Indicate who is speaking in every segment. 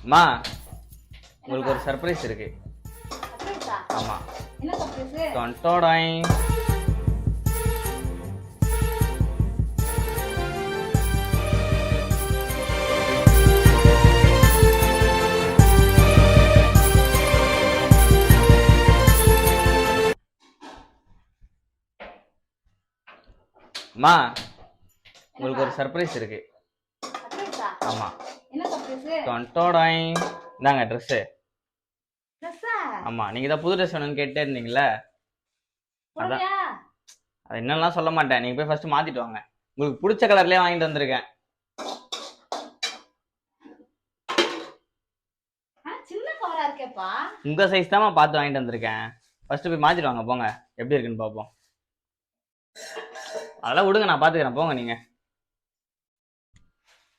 Speaker 1: அம்மா உங்களுக்கு ஒரு சர்ப்ரைஸ் இருக்கு. ஆமா.
Speaker 2: என்ன சர்ப்ரைஸ்?
Speaker 1: டொன்டோடாய். அம்மா உங்களுக்கு ஒரு சர்ப்ரைஸ் இருக்கு.
Speaker 2: சர்ப்ரைஸா?
Speaker 1: ஆமா.
Speaker 2: என்ன சர்ப்ரைஸ்?
Speaker 1: டொன்டோடாய். இந்தாங்க ட்ரெஸ்.
Speaker 2: ட்ரெஸ்ஸா?
Speaker 1: ஆமா, நீங்க தான் புது ட்ரெஸ் வேணும்னு கேட்டே இருந்தீங்கல்ல. அதான்.
Speaker 2: போறியா?
Speaker 1: அது என்னெல்லாம் சொல்ல மாட்டேன். நீங்க போய் ஃபர்ஸ்ட் மாத்திட்டு வாங்க. உங்களுக்கு பிடிச்ச கலர்லயே வாங்கிட்டு வந்திருக்கேன்.
Speaker 2: சின்ன கவரா இருக்கேப்பா.
Speaker 1: உங்க சைஸ் தான் பார்த்து வாங்கிட்டு வந்திருக்கேன். ஃபர்ஸ்ட் போய் மாத்திட்டு வாங்க போங்க. எப்படி இருக்குன்னு பாப்போம். அதெல்லாம் விடுங்க, நான் பாத்துக்கிறேன். போங்க நீங்க.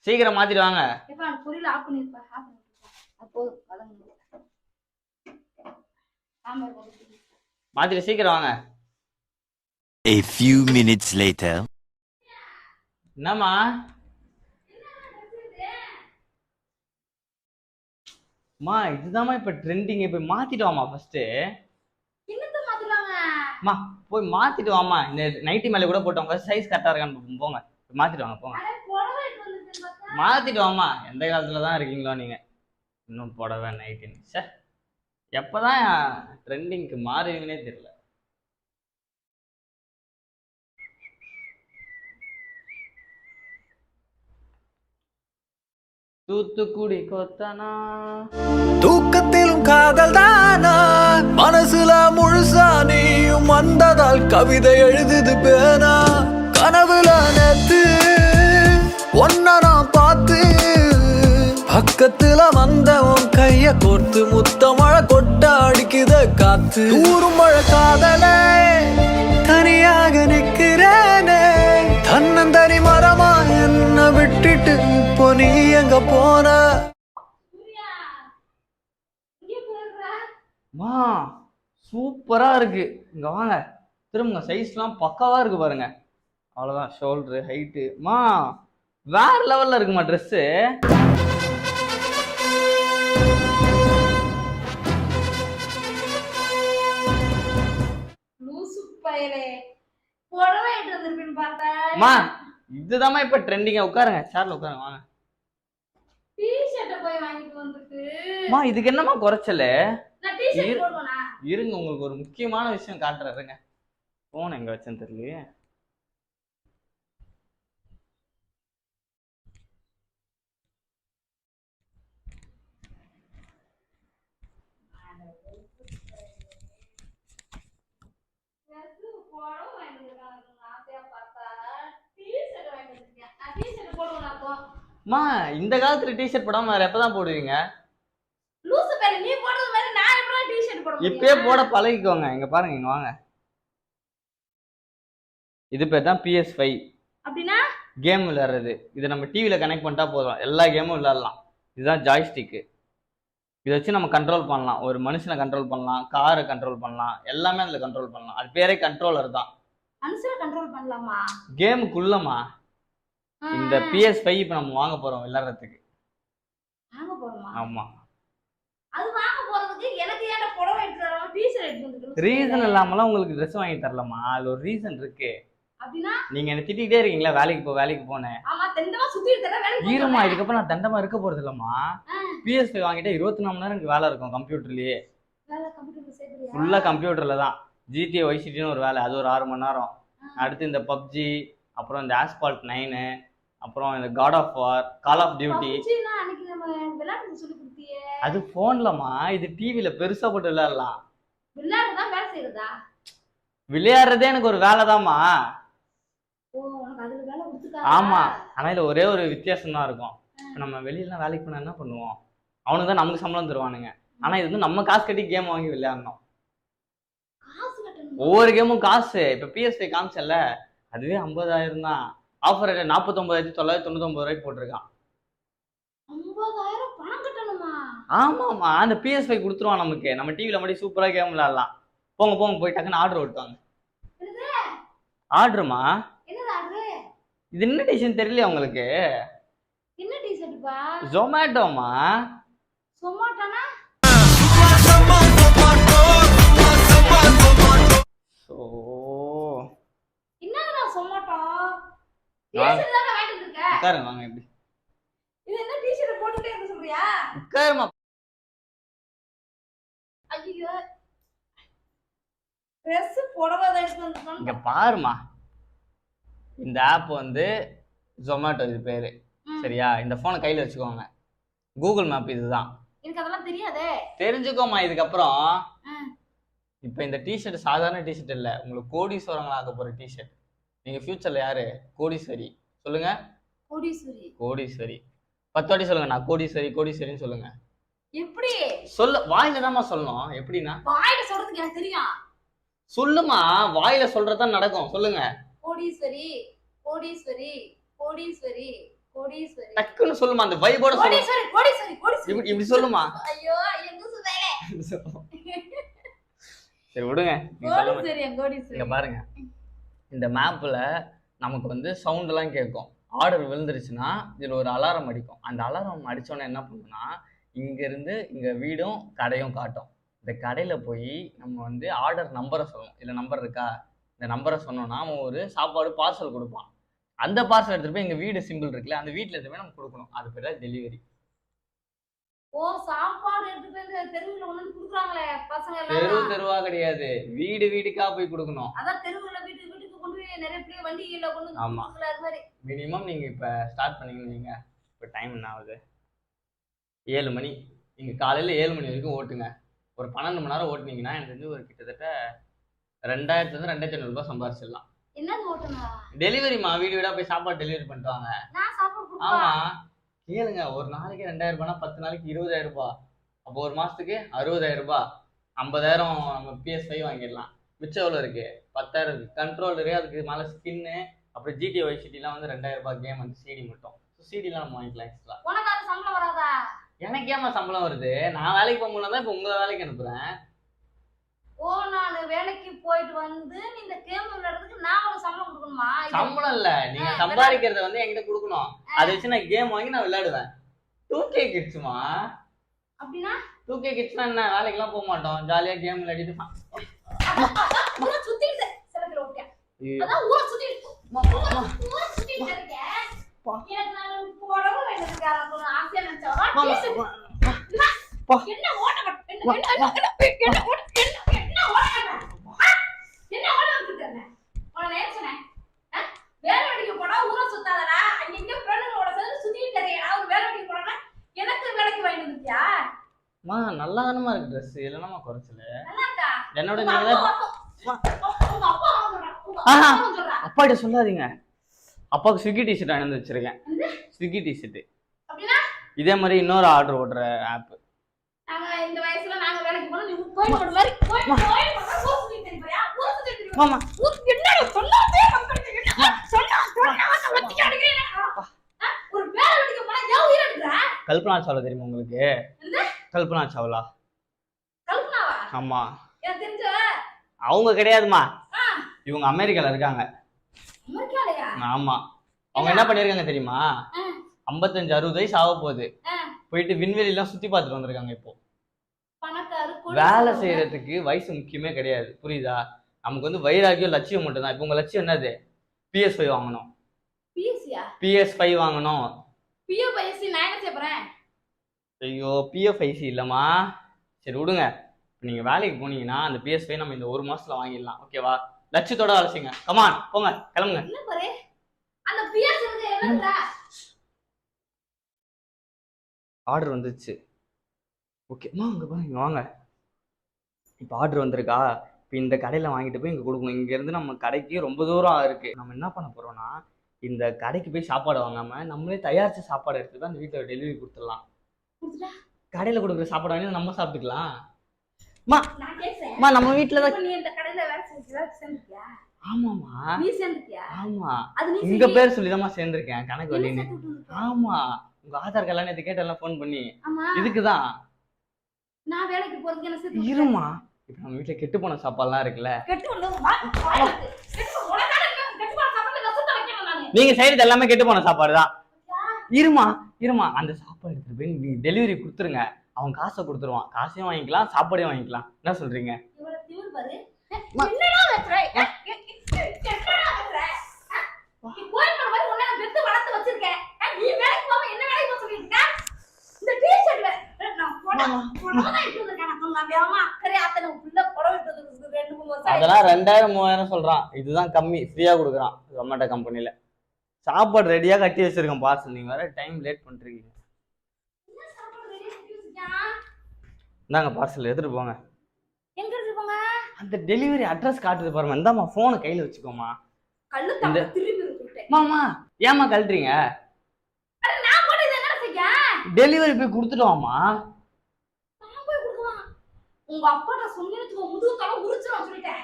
Speaker 1: சீக்கிரம் மாத்திட்டு வாங்க.
Speaker 2: ஏப்பா புரியல, ஆஃப் பண்ணிருப்பா. ஆஃப் பண்ணிருப்பா. அப்போ கலங்க. சாம்பார் போடு.
Speaker 1: மாத்திட்டு சீக்கிரம் வாங்க.
Speaker 3: A few minutes later.
Speaker 1: என்னம்மா? அம்மா இதுதாம்மா இப்ப ட்ரெண்டிங். போய் மாத்திட்டு வாமா ஃபர்ஸ்ட்.
Speaker 2: என்னத்த மாத்துறாங்க?
Speaker 1: அம்மா போய் மாத்திட்டு வாமா. இந்த நைட்டி மேல கூட போட்டவங்க சைஸ் கரெக்டா இருக்கான்னு போங்க. மாத்திட்டு வாங்க போங்க.
Speaker 2: அட புடவை எடுத்து வந்துட்டேன் பார்த்தா.
Speaker 1: மாத்திட்டு வாமா. எந்த காலத்துல தான் இருக்கீங்களோ நீங்க. இன்னும் புடவை நைட்டின்னு. சே, எப்பதான் ட்ரெண்டிங்க்கு மாறுவீங்கன்னே தெரியல. தூத்துக்குடி கொத்தனா
Speaker 4: தூக்கத்திலும் காதல் தானா, மனசுல முழுசா நீயும் வந்ததால் கவிதை எழுதுது பேனா. கனவுல நேத்து ஒன்ன நான் பார்த்து பக்கத்துல வந்த உன் கைய கோர்த்து முத்த மழை கொட்ட அடிக்குத காத்து. ஊரும் மழை காதலே தனியாக நிக்கிறேனே, தன்னந்தனி மரமா என்ன விட்டுட்டு இப்போ நீ எங்க போன?
Speaker 2: சூர்யா இங்க போறா.
Speaker 1: மா சூப்பரா இருக்கு. இங்க வாங்க. திரும்ப சைஸ்லாம் பக்காவா இருக்கு பாருங்க. அவ்வளவுதான். ஷோல்டரு ஹைட்டு மா வேற லெவல்ல இருக்குமா ட்ரெஸ்.
Speaker 2: லூசு பயலே. புடவை எடுத்து வந்திருப்பேன்னு பார்த்தா.
Speaker 1: மா இதுதாம்மா இப்ப ட்ரெண்டிங்கா. உட்காருங்க, சேர்ல உட்காருங்க. வாங்க.
Speaker 2: டி-ஷர்ட் போய் வாங்கிட்டு வந்துட்டு.
Speaker 1: மா இதுக்கு என்னமா குறைச்சல?
Speaker 2: நான் டி-ஷர்ட் போடுவேனா?
Speaker 1: இருங்க, உங்களுக்கு ஒரு முக்கியமான விஷயம் காட்டுறேன். இருங்க. போன் எங்க வச்சேன்னு தெரியலையே. மா இந்த காலத்துல டிஷர்ட் போடாம வேற எப்பதான் போடுவீங்க? இப்பயே போட பழகிக்கோங்க. இங்க பாருங்க, இங்க வாங்க. இது பேர் தான் PS5.
Speaker 2: அப்படின்னா
Speaker 1: கேம் விளையாடுறது. இது நம்ம டிவில கனெக்ட் பண்ணிட்டா போதும், எல்லா கேமும் விளையாடலாம். இதுதான் ஜாய்ஸ்டிக். இதை வச்சு நம்ம கண்ட்ரோல் பண்ணலாம். ஒரு மனுஷனை கண்ட்ரோல் பண்ணலாம், காரை கண்ட்ரோல் பண்ணலாம், எல்லாமே அதுல கண்ட்ரோல் பண்ணலாம். அது பேரே கண்ட்ரோலர் தான்.
Speaker 2: மனுஷனை கண்ட்ரோல் பண்ணலாமா?
Speaker 1: கேமுக்குள்ளமா. இந்த PS5 இப்ப நம்ம வாங்க போறோம் விளையாடுறதுக்கு.
Speaker 2: வாங்க போறோமா?
Speaker 1: ஆமா.
Speaker 2: அது வாங்க போறதுக்கு எனக்கு ஏன்டா புடவை எடுத்து வரணும், டி-ஷர்ட் எடுத்து வந்துட்டு?
Speaker 1: ரீசன் இல்லாமலாம் உங்களுக்கு ட்ரெஸ் வாங்கி தரலமா. அது ஒரு ரீசன் இருக்கு.
Speaker 2: அப்படின்னா
Speaker 1: நீங்க என்ன திட்டிகிட்டே இருக்கீங்களா, வேலைக்கு போனேன்.
Speaker 2: ஆமா, தெண்டமா சுத்திட்டு தர வேலைக்கு
Speaker 1: ஈரமா. இதுக்கப்புறம் நான் தண்டமா இருக்க போறது இல்லம்மா. PS5 வாங்கிட்டா 24 மணி நேரம் எனக்கு வேலை இருக்கும் கம்ப்யூட்டர்லயே.
Speaker 2: வேலை கம்ப்யூட்டர்ல சேர்க்கறியா?
Speaker 1: ஃபுல்லா கம்ப்யூட்டர்ல தான். GTA Vice Cityன்னு ஒரு வேலை, அது ஒரு 6 மணி நேரம். அடுத்து இந்த PUBG, அப்புறம் இந்த Asphalt 9, அப்புறம் இந்த God of War, Call of Duty.
Speaker 2: பப்ஜினா அன்னைக்கு நம்ம விளையாட்டு சொல்லி கொடுத்தியே.
Speaker 1: அது போன்லமா. இது டிவில பெருசா போட்டு விளையாடலாம்.
Speaker 2: விளையாடுறதா வேலை செய்யறதா?
Speaker 1: விளையாடுறதே எனக்கு ஒரு வேலைதாம்மா.
Speaker 2: ஓ, உனக்கு அதுல வேலை கொடுத்துருக்காங்க.
Speaker 1: ஆமா. ஆனா இதுல ஒரே ஒரு வித்தியாசம் தான் இருக்கும். இப்ப நம்ம வெளியில வேலைக்கு போனா என்ன பண்ணுவோம்? அவனுக்கு தான் நமக்கு சம்பளம் தருவானுங்க. ஆனா இது வந்து நம்ம காசு கட்டி கேம் வாங்கி விளையாடணும்.
Speaker 2: காசு கட்டணும்.
Speaker 1: ஒவ்வொரு கேமும் காசு. இப்ப PS5 காமிச்சல, அதுவே 50,000 தான். ஆஃபர் ரேட் 49,999 ரூபாய்க்கு போட்டிருக்கான்.
Speaker 2: 50,000 பணம் கட்டணுமா?
Speaker 1: ஆமாமா. அந்த PS5 கொடுத்துருவான் நமக்கு. நம்ம டிவில மட்டும் சூப்பரா கேம் விளையாடலாம். போங்க போய் டக்குன்னு ஆர்டர் ஓட்டுவாங்க. ஆர்டருமா?
Speaker 2: என்னது ஆர்டர்?
Speaker 1: இது என்ன டிஷன் தெரியல உங்களுக்கு?
Speaker 2: என்ன டி-ஷர்ட்ப்பா?
Speaker 1: ஜொமேட்டோமா.
Speaker 2: சொமாட்டோனா
Speaker 1: ஸோ
Speaker 2: என்னடா சொமாட்டோ
Speaker 1: நான்
Speaker 2: டீஷர்ட் தான வாங்கிட்டு இருக்க
Speaker 1: உட்காருங்க வாங்க எப்படி
Speaker 2: இது என்ன டீஷர்ட் போட்டுட்டே இருக்க சொல்றியா
Speaker 1: உட்காருமா.
Speaker 2: ஐயோ Dress புடவை தான் எடுத்து
Speaker 1: இங்க
Speaker 2: வந்துட்டோம்
Speaker 1: பாருமா, இந்த ஆப் வந்து ஜொமேட்டோ, இது பேரு. சரியா? இந்த போனை கையில வச்சுக்கோங்க. கூகுள் மேப் இதுதான்.
Speaker 2: எனக்கு அதெல்லாம் தெரியாதே.
Speaker 1: தெரிஞ்சுக்கோமா இதுக்கப்புறம். இப்ப இந்த டிஷர்ட் சாதாரண டிஷர்ட் இல்ல, உங்களுக்கு கோடீஸ்வரங்களாக போற டிஷர்ட். நீங்க ஃபியூச்சர்ல யாரு? கோடீஸ்வரி. சொல்லுங்க.
Speaker 2: கோடீஸ்வரி.
Speaker 1: கோடீஸ்வரி 10 வாட்டி சொல்லுங்க. நான் கோடீஸ்வரி கோடீஸ்வரின்னு சொல்லுங்க.
Speaker 2: எப்படி
Speaker 1: சொல்ல வாயில தான்மா சொல்லணும். எப்படின்னா
Speaker 2: வாயில சொல்றதுக்கு எனக்கு தெரியும்.
Speaker 1: சொல்லுமா, வாயில சொல்றதுதான் நடக்கும். சொல்லுங்க.
Speaker 2: கோடீஸ்வரி கோடீஸ்வரி கோடீஸ்வரி கோடீஸ்வரி
Speaker 1: டக்குன்னு சொல்லுமா, அந்த வைபோட சொல்லு.
Speaker 2: கோடீஸ்வரி கோடீஸ்வரி கோடீஸ்வரி
Speaker 1: இப்படி சொல்லுமா.
Speaker 2: ஐயோ எங்க சுவேலே.
Speaker 1: சரி விடுங்க. நீங்க சொல்லுங்க.
Speaker 2: கோடீஸ்வரி கோடீஸ்வரி.
Speaker 1: இங்க பாருங்க, இந்த மேப்ல நமக்கு வந்து சவுண்ட் எல்லாம் கேட்கும். ஆர்டர் விழுந்துருச்சுன்னா இதுல ஒரு அலாரம் அடிக்கும். அந்த அலாரம் அடிச்சோன்னே என்ன பண்ணுன்னா, இங்க இருந்து இங்க வீடும் கடையும் காட்டும். இந்த கடையில போய் நம்ம வந்து ஆர்டர் நம்பரை சொல்லணும். இல்ல நம்பர் இருக்கா, இந்த நம்பரை சொன்னோம்னா அவன் ஒரு சாப்பாடு பார்சல் கொடுப்பான். அந்த பார்சல் எடுத்துட்டு போய் எங்க வீடு சிம்பிள் இருக்குல்ல, அந்த வீட்டுல எடுத்து போய் நம்ம கொடுக்கணும். அது பேர் தான் டெலிவரி.
Speaker 2: ஓ சாப்பாடு எடுத்து போய் தெருவுல கொண்டு வந்து குடுக்குறாங்களே பசங்க எல்லாம்.
Speaker 1: தெருவா கிடையாது, வீடு வீடுக்கா போய் கொடுக்கணும்.
Speaker 2: அதான் தெருவுல வீட்டுக்கு கொண்டு போய் நிறைய பேர் வண்டியில கொண்டு வந்து
Speaker 1: ஆமா.
Speaker 2: குடுக்குறாங்க. அது மாதிரி
Speaker 1: மினிமம் நீங்க இப்ப ஸ்டார்ட் பண்ணீங்கன்னு வைங்க. இப்ப டைம் என்ன ஆகுது? 7 மணி. நீங்க காலையில 7 மணி வரைக்கும் ஓட்டுங்க. ஒரு 12 மணி நேரம் ஓட்டுனீங்கன்னா எனக்கு வந்து ஒரு கிட்டத்தட்ட 2000 இருந்து 2500 ரூபாய் சம்பாதிச்சிடலாம்.
Speaker 2: என்னது ஓட்டுனா?
Speaker 1: டெலிவரிமா, வீடு வீடா போய் சாப்பாடு டெலிவரி பண்ணிட்டு வாங்க.
Speaker 2: நான் சாப்பாடு கொடுப்பா.
Speaker 1: ஆமா கேளுங்க, ஒரு நாளைக்கு 2000 ரூபாய்னா 10 நாளைக்கு 20000 ரூபாய். அப்போ ஒரு மாசத்துக்கு 60000 ரூபாய். 50000 நம்ம PS5 வாங்கிடலாம். மிச்சம் எவ்வளவு இருக்கு? 10000 இருக்கு. கண்ட்ரோலரு, அதுக்கு மேல ஸ்கின்னு, அப்புறம் GTA Vice Cityலாம் வந்து 2000 ரூபாய் கேம் வந்து சிடி மட்டும். சிடிலாம் நம்ம வாங்கிக்கலாம் எக்ஸ்ட்ரா.
Speaker 2: உனக்கு அது சம்பளம் வராதா?
Speaker 1: எனக்கு ஏமா சம்பளம் வருது? நான் வேலைக்கு போக முடியல தான் இப்ப உங்களை வேலைக்கு அனுப்புறேன்.
Speaker 2: ஓ நான் வேலைக்கு போயிட்டு வந்து நீ இந்த கேம் விளையாடுறதுக்கு நான் உனக்கு சம்பளம் கொடுக்கணுமா?
Speaker 1: சம்பளம் இல்ல, நீங்க சம்பாதிக்கிறத வந்து என்கிட்ட கொடுக்கணும். அதை வச்சு நான் கேம் வாங்கி நான் விளையாடுவேன். 2K கிட்ஸ்மா.
Speaker 2: அப்படின்னா
Speaker 1: 2K கிட்ஸ்னா என்ன, வேலைக்கெல்லாம் போக மாட்டோம், ஜாலியா கேம் விளையாடிட்டு
Speaker 2: ஊரை சுத்திட்டு சில பேர் ஓகே. அதான் ஊரை சுத்திட்டு ஊரை சுத்திட்டு இருக்கேன். எனக்கு நான் போடவும் வேண்டியதுக்கு ஆசையா நினைச்சா என்ன ஓட்ட என்ன ஓட வச்சுட்டேன். உன நேர்ச்சனே வேலை வெடிக்க போனா ஊரை சுத்தாதடா, அங்க ஃப்ரெண்டுங்களோட சேர்ந்து சுத்திட்டு இருக்கேன். ஒரு வேலை வெடிக்க போனா எனக்கு வேலைக்கு வாங்கி வந்துட்டியா?
Speaker 1: மா நல்லா தானமா இருக்கு ட்ரெஸ், இல்லைன்னா குறைச்சல
Speaker 2: நல்லா இருக்கா?
Speaker 1: என்னோட
Speaker 2: உங்க
Speaker 1: நீங்க அப்பாட்ட சொல்லாதீங்க. அப்பாவுக்கு ஸ்விக்கி டிஷர்ட் வாங்கி வந்து வச்சிருக்கேன். ஸ்விக்கி டிஷர்ட்
Speaker 2: அப்படின்னா
Speaker 1: இதே மாதிரி இன்னொரு ஆர்டர் ஓடுற ஆப்.
Speaker 2: நாங்க இந்த வயசுல நாங்க வேலைக்கு போனா நீ கோயில் போற மாதிரி கோயில் ஊர் சுத்திட்டு இருக்கறியா? ஊர் சுத்திட்டு இருக்கறியா?
Speaker 1: ஆமா.
Speaker 2: என்னடா சொல்லாதே மக்களுக்கு என்ன சொன்னா வச்சிக்காடுறீங்க. ஒரு வேலை வெடிக்க போனா ஏன் உயிர் எடுக்கற?
Speaker 1: கல்பனா சாவ்லா தெரியுமா உங்களுக்கு?
Speaker 2: என்ன?
Speaker 1: கல்பனா சாவ்லா.
Speaker 2: கல்பனாவா?
Speaker 1: ஆமா.
Speaker 2: எனக்கு தெரிஞ்ச
Speaker 1: அவங்க கிடையாதுமா, இவங்க அமெரிக்கால இருக்காங்க.
Speaker 2: அமெரிக்காலயா?
Speaker 1: ஆமா. அவங்க என்ன பண்ணிருக்காங்க தெரியுமா? 55-60 வயசு ஆக போகுது. போயிட்டு விண்வெளி எல்லாம் சுத்தி பார்த்துட்டு வந்திருக்காங்க. இப்போ
Speaker 2: பணக்காரு
Speaker 1: வேலை செய்யறதுக்கு வயசு முக்கியமே கிடையாது, புரியுதா? நமக்கு வந்து வைராகியம் லட்சியம் மட்டும் தான். இப்போ உங்க லட்சியம் என்னது? PS5 வாங்கணும்.
Speaker 2: பிஎஸ்சியா?
Speaker 1: PS5 வாங்கணும்.
Speaker 2: பிஎஃப்ஐசி நான் என்ன செய்ய போறேன்?
Speaker 1: ஐயோ PFIC இல்லம்மா. சரி விடுங்க. நீங்க வேலைக்கு போனீங்கன்னா அந்த PS5 நம்ம இந்த 1 மாசத்துல வாங்கிடலாம். ஓகேவா? லட்சியத்தோட வேலை செய்யுங்க. கமான் போங்க, கிளம்புங்க.
Speaker 2: என்ன பாரு அந்த பிஎஸ் இருக்கு என்னடா?
Speaker 1: ஆர்டர் வந்துச்சு. ஓகேம்மா, அங்க பாருங்க, வாங்க. இப்போ ஆர்டர் வந்திருக்கா? இப்போ இந்த கடையில வாங்கிட்டு போய் இங்க கொடுக்கணும். இங்க இருந்து நம்ம கடைக்கு ரொம்ப தூரம் இருக்கு. நம்ம என்ன பண்ண போறோம்னா, இந்த கடைக்கு போய் சாப்பாடு வாங்காம நம்மளே தயாரிச்ச சாப்பாடு எடுத்து தான் அந்த வீட்டுல டெலிவரி கொடுத்துடலாம். கடையில கொடுக்குற சாப்பாடு வாங்கி நம்ம சாப்பிட்டுக்கலாம்.
Speaker 2: நான் கேக்குறேன்.
Speaker 1: நம்ம வீட்டுல தான்.
Speaker 2: நீ இந்த கடையில வேலை செஞ்சியா?
Speaker 1: ஆமாமா.
Speaker 2: நீ சேர்ந்துட்டியா?
Speaker 1: ஆமா.
Speaker 2: அது நீ
Speaker 1: உங்க பேர் சொல்லிதான் சேர்ந்திருக்கேன், கணக்கு வழின்னு.
Speaker 2: சேர்ந்துட்டு.
Speaker 1: ஆமா, உங்க ஆதார் கார்டு நேத்து கேட்டெல்லாம் ஃபோன் பண்ணி.
Speaker 2: ஆமா.
Speaker 1: இதுக்குதான்.
Speaker 2: நான் வேலைக்கு போறதுக்கு என்ன சேர்த்து?
Speaker 1: இருமா, இப்ப நம்ம வீட்டுல கெட்டு போன சாப்பாடுலாம் இருக்குல்ல,
Speaker 2: கெட்டு போன சாப்பாடு ரசத்தை வைக்கணும் நானு.
Speaker 1: நீங்க செய்யறது எல்லாமே கெட்டு போன சாப்பாடு தான். இருமா அந்த சாப்பாடு எடுத்துட்டு போய் நீங்க டெலிவரி கொடுத்துருங்க. அவன் காசை கொடுத்துருவான். காசையும் வாங்கிக்கலாம், சாப்பாடையும் வாங்கிக்கலாம். என்ன சொல்றீங்க?
Speaker 2: இவ்வளவு திமிரு பாரு. என்னடா வெட்ற? என்னடா வெட்ற? நீ கோயில் போற மாதிரி உன்னை நான் பெத்து வளர்த்து வச்சிருக்கேன். நீ வேலைக்கு போகாம என்ன வேலைக்கு போக சொல்லிருக்க? இந்த டீ-ஷர்ட் நான் புடவை இட்டு வந்திருக்கேன். நான் வேகமா அக்கறை அத்தனை புள்ள புடவை இட்டு வந்திருக்கு 2-3 வருஷம்.
Speaker 1: அதெல்லாம் 2000-3000 சொல்றான். இதுதான் கம்மி, ஃப்ரீயா கொடுக்குறான் ஜொமேட்டோ கம்பெனில. சாப்பாடு ரெடியா கட்டி வச்சிருக்கேன் பார்சல். நீங்க வேற டைம் லேட் பண்றீங்க.
Speaker 2: என்ன சாப்பாடு ரெடி பண்ணி வச்சிருக்கியா?
Speaker 1: இந்தாங்க பார்சல் எடுத்துட்டு போங்க.
Speaker 2: எங்க இருக்கு போங்க?
Speaker 1: அந்த டெலிவரி அட்ரஸ் காட்டுது பாருமா. இந்தாம்மா போனை கையில வச்சுக்கோமா.
Speaker 2: கல்லு தங்க திருப்பி இருக்குட்டே.
Speaker 1: மாமா ஏமா கழட்டுறீங்க?
Speaker 2: அட நான் போய் இத என்ன செய்ய?
Speaker 1: டெலிவரி போய் கொடுத்துட்டு வாமா.
Speaker 2: நான் போய் கொடுக்கலாம். உங்க அப்பாட்ட சொன்னேன்னு முதுகு தலை உரிச்சுறோம் சொல்லிட்டேன்.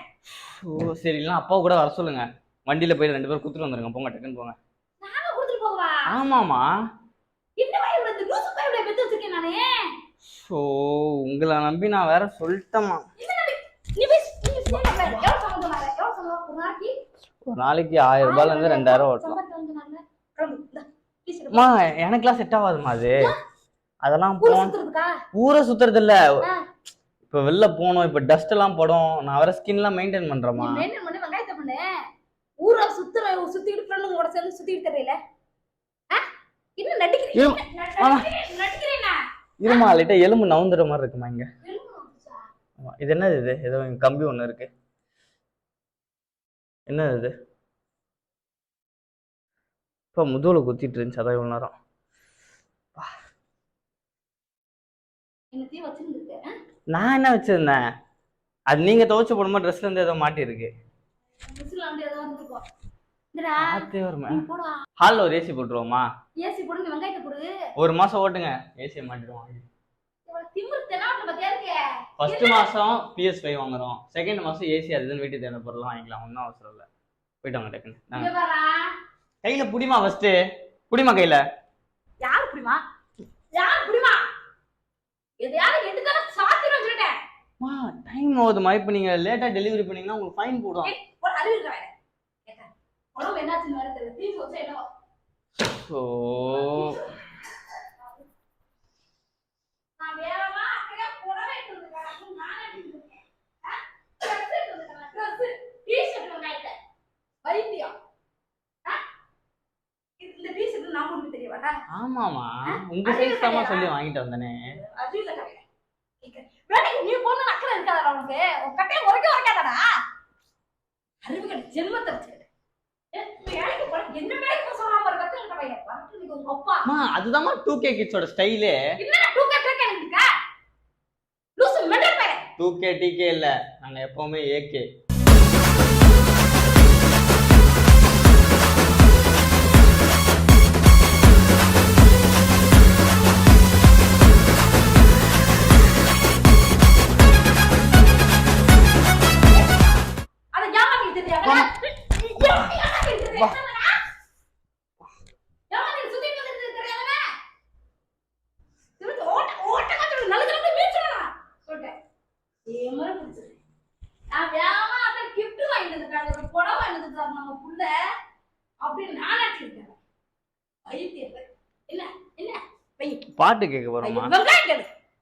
Speaker 1: ஓ சரி, இல்ல அப்பா கூட வர சொல்லுங்க. வண்டியில போய் 2 பேரும் குத்துட்டு வந்துருங்க. போங்க, டக்குன்னு போங்க.
Speaker 2: நானே கொடுத்துட்டு போவா?
Speaker 1: ஆமாமா.
Speaker 2: என்ன மாதிரி இந்த லூசு பையனை பெத்து வச்சிருக்கேன் நானே.
Speaker 1: ஓ உங்களை நம்பி நான் வேற சொல்லிட்டேமா.
Speaker 2: நீ போய் போன பாரு. எவ்வளவு சம்பந்தம் வர? எவ்வளவு சம்பந்தம் ஒரு நாளைக்கு?
Speaker 1: ஒரு நாளைக்கு 1000 ரூபாயில இருந்து 2000 ஓட்டலாம். அம்மா எனக்குலாம் செட் ஆகாதுமா அது. அதெல்லாம் ஊரை சுத்துறது இல்ல. இப்ப வெளில போனோம், இப்ப டஸ்ட் எல்லாம் படும். நான் வேற ஸ்கின் எல்லாம் மெயின்டைன் பண்றேமா.
Speaker 2: மெயின்டைன் பண்ணி வெங்காயத்தை பண்ணு. ஊரை சுத்திட்டு ஃப்ரெண்டுங்க கூட சேர்ந்து சுத்திட்டு தெரியல. இன்னும் நடிக்கிறேன்னா
Speaker 1: இருமா, லைட்டா எலும்பு நவுந்துற மாதிரி இருக்குமா இங்க. இது என்னது? இது ஏதோ கம்பி ஒண்ணு இருக்கு. என்னது இது? இப்ப முதுகுல குத்திட்டு இருந்துச்சு, அதான் இவ்வளவு நேரம். நான் என்ன வச்சிருந்தேன்? அது நீங்க துவைச்சு போடும்போது ட்ரெஸ்ல இருந்து ஏதோ மாட்டி இருக்கு. ஹால்ல ஒரு ஏசி போட்டுருவோமா?
Speaker 2: ஏசி போடுங்க, வெங்காயத்தை போடு.
Speaker 1: 1 மாசம் ஓட்டுங்க, ஏசியை மாட்டிடுவோம். ஃபர்ஸ்ட் மாசம் PS5 வாங்குறோம், செகண்ட் மாசம் ஏசி அதுன்னு வீட்டு தேவை பொருள்லாம் வாங்கிக்கலாம். ஒன்றும் அவசரம் இல்லை. போயிட்டாங்க டக்குன்னு. கையில புடிமா, ஃபர்ஸ்ட் புடிமா கையில.
Speaker 2: யாரு புடிமா? யாரு புடிமா? எதையாவது எடுத்தால சாத்திரம் சொல்லிட்டேன்.
Speaker 1: மா டைம் ஆகுதுமா. இப்போ நீங்க லேட்டா டெலிவரி பண்ணீங்கன்னா உங்களுக்கு ஃபைன் போடுவோம்.
Speaker 2: ஒரு அறிவு இருக்கற வேற. கேட்டேன். உடம்பு என்னாச்சுன்னு வேற தெரியல. தீ வச்சா என்னவோ.
Speaker 1: ஓ
Speaker 2: நான் வேறமா அக்கறையா புடவை எடுத்துக்கறேன். நான் எடுத்துக்கறேன். ட்ரெஸ் எடுத்துக்கறேன். ட்ரெஸ் டீ-ஷர்ட் வாங்கிட்ட. வைத்தியம். இந்த டீ-ஷர்ட் நான் உங்களுக்கு தெரியவாடா?
Speaker 1: ஆமாமா, உங்க சைஸ் தாமா சொல்லி வாங்கிட்டு வந்தனே.
Speaker 2: அது இல்ல கவே. வேலைக்கு நீ போன அக்கறை இருக்காதடா உனக்கு. உன் கட்டைய உரைக்காதடா. அறிவு கட்ட ஜென்மத்தை வச்சுக்கிட்டு. வேலைக்கு போற என்ன வேலைக்கு போக சொல்லாம ஒரு கத்து கிட்ட பையன். வரட்டு நீங்க உங்க அப்பா.
Speaker 1: மா அதுதான்மா 2K கிட்ஸோட ஸ்டைலே.
Speaker 2: என்னடா 2K இருக்கா? லூசு மெண்டல் பையன்.
Speaker 1: 2K TK இல்ல, நாங்க எப்பவுமே AK. பாட்டு கேட்க போறோமா?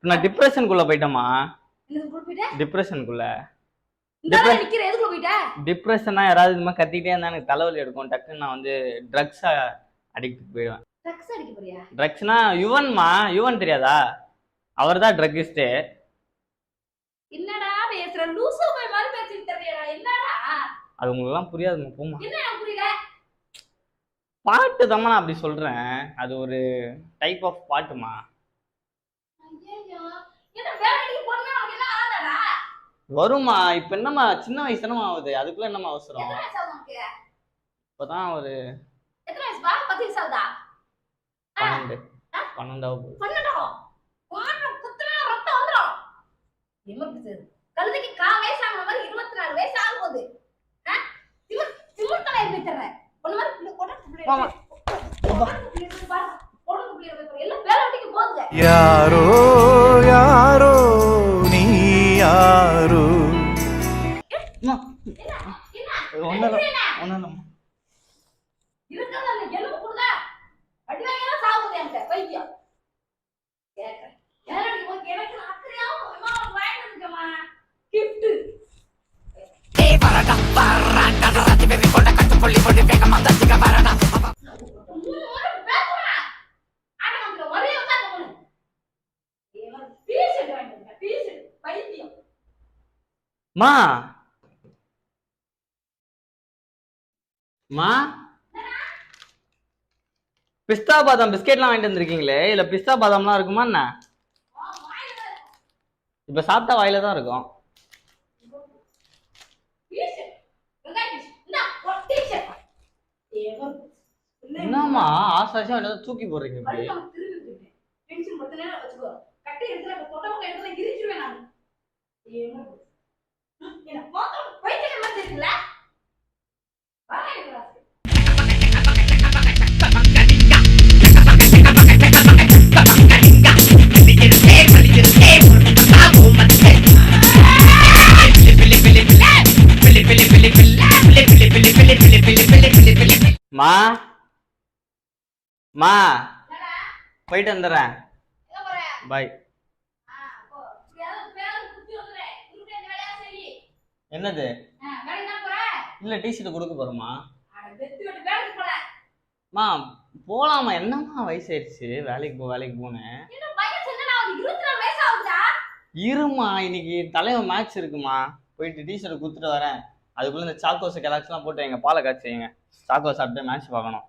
Speaker 1: நான் டிப்ரெஷனுக்குள்ள போயிட்டேமா. டிப்ரெஷனுக்குள்ள டிப்ரெஷனா யாராவது இந்த மாதிரி கத்திக்கிட்டே இருந்தா எனக்கு தலைவலி எடுக்கும். டக்குன்னு நான் வந்து ட்ரக்ஸ் அடிக்ட் போயிடுவேன். ட்ரக்ஸ்னா யுவன்மா, யுவன் தெரியாதா? அவர் தான் ட்ரக்கிஸ்ட்.
Speaker 2: என்னடா பேசுற லூசு போய் மாதிரி பேசிட்டு தெரியடா. என்னடா
Speaker 1: அது உங்களுக்கு எல்லாம் புரியாதுமா. போமா.
Speaker 2: என்ன புரியல?
Speaker 1: பாட்டு தாமா நான் அப்படி சொல்றேன். அது ஒரு டைப் ஆஃப் பாட்டுமா.
Speaker 2: ஐயோ என்ன வேலைக்கு போறேன்னா உனக்கு என்ன ஆதாடா?
Speaker 1: வருமா? இப்ப என்னமா சின்ன வயசு தானமா ஆகுது, அதுக்குள்ள என்னமா அவசரம்?
Speaker 2: எத்தனை வயசு ஆகுது உனக்கு?
Speaker 1: இப்பதான் ஒரு
Speaker 2: எத்தனை வயசு பா? 10 வயசு ஆகுதா?
Speaker 1: 12 ஆகுது.
Speaker 2: 12 வாங்க குத்துனா ரத்தம் வந்துரும். என்ன பேசுது? கழுதைக்கு வயசான மாதிரி 24 வயசு ஆகுது. திமிர்த்தலை ஏற்படுத்துற ஒண்ணு மாதிரி
Speaker 4: யாரோ யாரோ நீ யாரோ.
Speaker 2: எலும்பு
Speaker 1: மா மா பிஸ்தா பாதாம் பிஸ்கெட்லாம் வாங்கிட்டு வந்திருக்கீங்களே இல்ல பிஸ்தா பாதாம்லாம் இருக்குமா என்ன? இப்ப சாப்பிட்டா வாயில தான் இருக்கும். என்னம்மா ஆசாசியா தூக்கி போடுறீங்க இப்படி? மா மா போயிட்டு வந்துடுறேன். பாய். என்னது? இல்ல டிஷர்ட் கொடுக்க போறோமா? மா போலாமா? என்னம்மா வயசாயிருச்சு வேலைக்கு போனேன். இருமா இன்னைக்கு தலைவன் மேட்ச் இருக்குமா, போயிட்டு டிஷர்ட் கொடுத்துட்டு வரேன். அதுக்குள்ள இந்த சாக்கோஸ் கெலாக்ஸ்லாம் போட்டு எங்க பாலை காய்ச்சி வைங்க. சாக்கோ சாப்பிட்டு மேட்ச் பார்க்கணும்.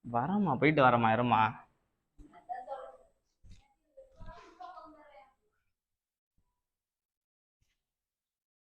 Speaker 1: வரமா போயிட்டு வரமா இருமா.